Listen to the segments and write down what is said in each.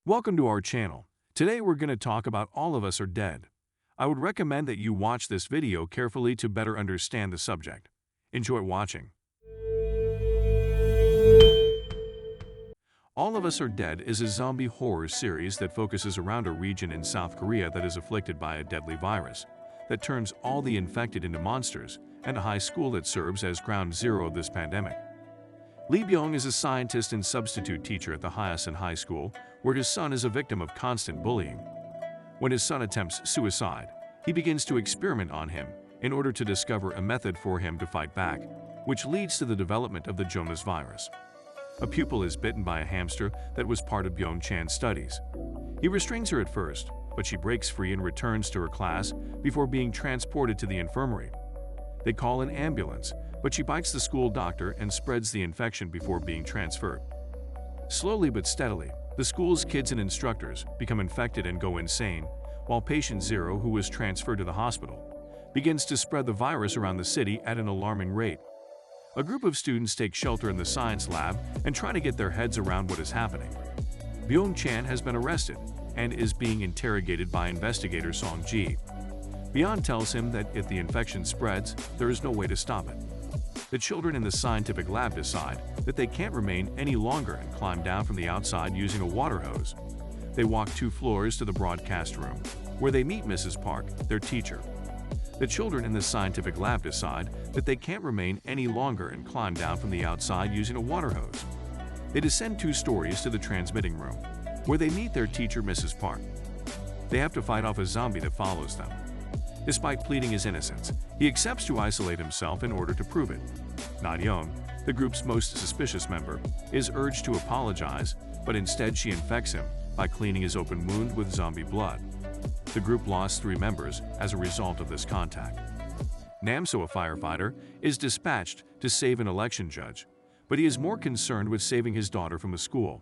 Welcome to our channel. Today we're going to talk about All of Us Are Dead. I would recommend that you watch this video carefully to better understand the subject. Enjoy watching. All of Us Are Dead is a zombie horror series that focuses around a region in South Korea that is afflicted by a deadly virus that turns all the infected into monsters and a high school that serves as ground zero of this pandemic. Lee Byeong is a scientist and substitute teacher at the Hyosan High School, where his son is a victim of constant bullying. When his son attempts suicide, he begins to experiment on him in order to discover a method for him to fight back, which leads to the development of the Jonas Virus. A pupil is bitten by a hamster that was part of Byeong Chan's studies. He restrains her at first, but she breaks free and returns to her class before being transported to the infirmary. They call an ambulance, but she bites the school doctor and spreads the infection before being transferred. Slowly but steadily, the school's kids and instructors become infected and go insane, while patient zero, who was transferred to the hospital, begins to spread the virus around the city at an alarming rate. A group of students take shelter in the science lab and try to get their heads around what is happening. Byeong Chan has been arrested and is being interrogated by investigator Song Ji. Byeong tells him that if the infection spreads, there is no way to stop it. The children in the scientific lab decide that they can't remain any longer and climb down from the outside using a water hose. They walk 2 floors to the broadcast room, where they meet Mrs. Park, their teacher. The children in the scientific lab decide that they can't remain any longer and climb down from the outside using a water hose. They descend 2 stories to the transmitting room, where they meet their teacher, Mrs. Park. They have to fight off a zombie that follows them. Despite pleading his innocence, he accepts to isolate himself in order to prove it. Na-yeon, the group's most suspicious member, is urged to apologize, but instead she infects him by cleaning his open wound with zombie blood. The group lost 3 members as a result of this contact. Namso, a firefighter, is dispatched to save an election judge, but he is more concerned with saving his daughter from the school.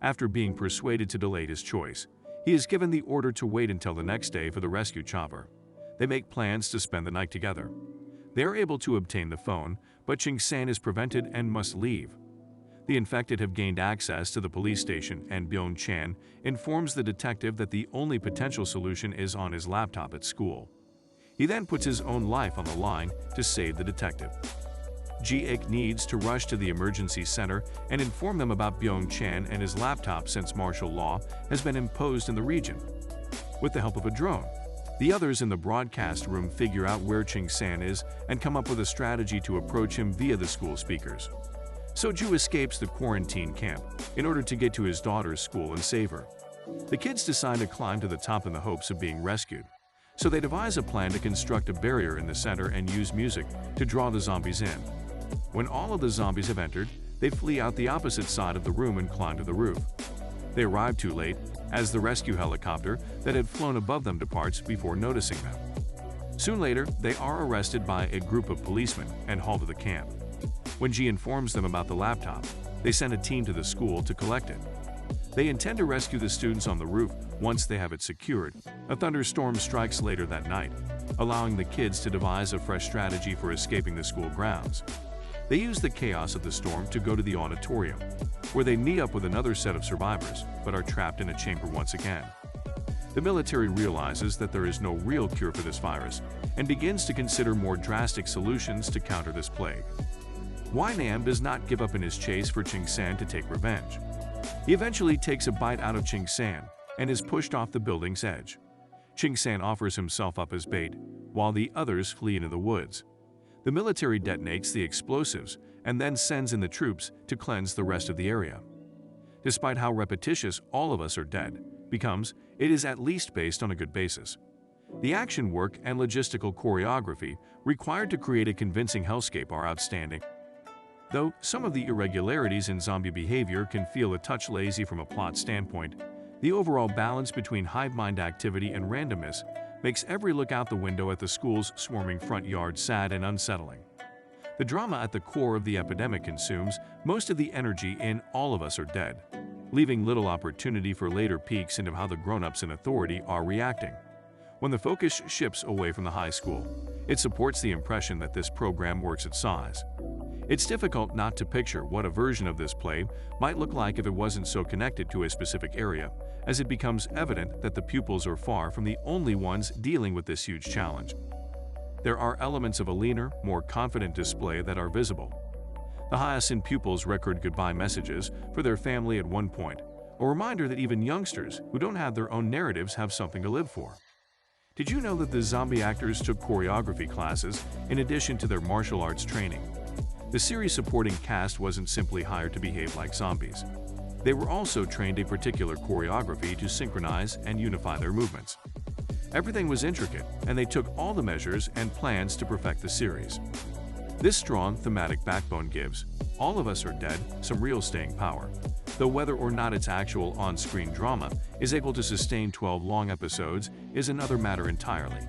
After being persuaded to delay his choice, he is given the order to wait until the next day for the rescue chopper. They make plans to spend the night together. They are able to obtain the phone, but Ching-san is prevented and must leave. The infected have gained access to the police station, and Byeong Chan informs the detective that the only potential solution is on his laptop at school. He then puts his own life on the line to save the detective. Ji-ik needs to rush to the emergency center and inform them about Byeong Chan and his laptop, since martial law has been imposed in the region. With the help of a drone, the others in the broadcast room figure out where Ching-san is and come up with a strategy to approach him via the school speakers. Soju escapes the quarantine camp in order to get to his daughter's school and save her. The kids decide to climb to the top in the hopes of being rescued, so they devise a plan to construct a barrier in the center and use music to draw the zombies in. When all of the zombies have entered, they flee out the opposite side of the room and climb to the roof. They arrive too late, as the rescue helicopter that had flown above them departs before noticing them. Soon later, they are arrested by a group of policemen and hauled to the camp. When Ji informs them about the laptop, they send a team to the school to collect it. They intend to rescue the students on the roof once they have it secured. A thunderstorm strikes later that night, allowing the kids to devise a fresh strategy for escaping the school grounds. They use the chaos of the storm to go to the auditorium, where they meet up with another set of survivors, but are trapped in a chamber once again. The military realizes that there is no real cure for this virus and begins to consider more drastic solutions to counter this plague. Gwi-nam does not give up in his chase for Ching-san to take revenge. He eventually takes a bite out of Ching-san and is pushed off the building's edge. Ching-san offers himself up as bait, while the others flee into the woods. The military detonates the explosives and then sends in the troops to cleanse the rest of the area. Despite how repetitious All of Us Are Dead becomes, it is at least based on a good basis. The action work and logistical choreography required to create a convincing hellscape are outstanding. Though some of the irregularities in zombie behavior can feel a touch lazy from a plot standpoint, the overall balance between hive mind activity and randomness makes every look out the window at the school's swarming front yard sad and unsettling. The drama at the core of the epidemic consumes most of the energy in All of Us Are Dead, leaving little opportunity for later peeks into how the grown-ups in authority are reacting. When the focus shifts away from the high school, it supports the impression that this program works at size. It's difficult not to picture what a version of this play might look like if it wasn't so connected to a specific area, as it becomes evident that the pupils are far from the only ones dealing with this huge challenge. There are elements of a leaner, more confident display that are visible. The Hyosan pupils record goodbye messages for their family at one point, a reminder that even youngsters who don't have their own narratives have something to live for. Did you know that the zombie actors took choreography classes in addition to their martial arts training? The series' supporting cast wasn't simply hired to behave like zombies. They were also trained a particular choreography to synchronize and unify their movements. Everything was intricate, and they took all the measures and plans to perfect the series. This strong thematic backbone gives All of Us Are Dead some real staying power, though whether or not its actual on-screen drama is able to sustain 12 long episodes is another matter entirely.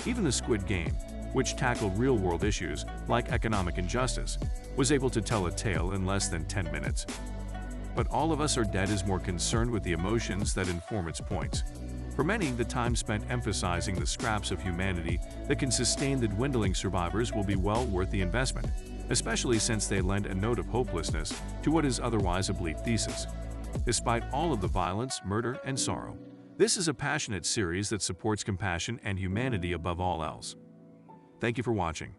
Even The Squid Game, which tackled real-world issues like economic injustice, was able to tell a tale in less than 10 minutes. But All of Us Are Dead is more concerned with the emotions that inform its points. For many, the time spent emphasizing the scraps of humanity that can sustain the dwindling survivors will be well worth the investment, especially since they lend a note of hopelessness to what is otherwise a bleak thesis. Despite all of the violence, murder, and sorrow, this is a passionate series that supports compassion and humanity above all else. Thank you for watching.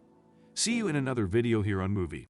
See you in another video here on Movie.